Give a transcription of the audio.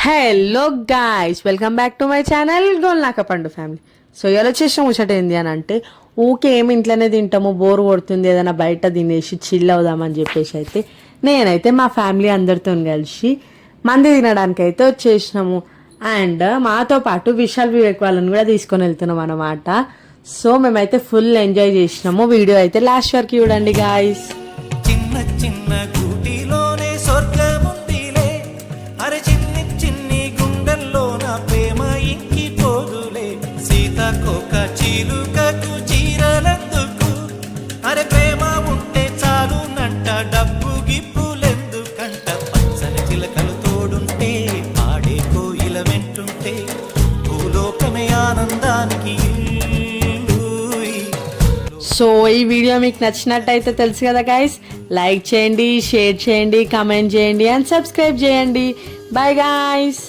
Hello guys, welcome back to my channel Golnaka పండు family. So ఇలా చేసిన ముచ్చట ఏంది అని అంటే, ఊకే ఏమి ఇంట్లోనే తింటాము, బోర్ కొడుతుంది, ఏదైనా బయట తినేసి చిల్ అవుదామని చెప్పేసి అయితే నేనైతే మా ఫ్యామిలీ అందరితో కలిసి మంది తినడానికి అయితే వచ్చేసినాము. అండ్ మాతో పాటు విశాల్ వివేక్ వాళ్ళని కూడా తీసుకొని వెళ్తున్నాం అన్నమాట. సో మేమైతే ఫుల్ ఎంజాయ్ చేసినాము. వీడియో అయితే లాస్ట్ వరకు చూడండి గాయ్స్. చిన్న చిన్న కూటిలోనే స్వర్గముందిలే, అరే చిన్ని చిన్ని గుండెల్లో నా ప్రేమ ఇంకి పోదులే, సీతకొక చిలుకకు చీరలందుకు, అరే ప్రేమ ఉంటే చాలునంట, డబ్బు గిప్పులెందుకంట, పచ్చని చిలకలు తోడుంటే ఆడే కోయిల వెంటుంటే భూలోకమే ఆనందానికి. సో ఈ వీడియో మీకు నచ్చినట్టయితే తెలుసు కదా గైస్, లైక్ చేయండి, షేర్ చేయండి, కామెంట్ చేయండి అండ్ సబ్స్క్రైబ్ చేయండి. Bye guys.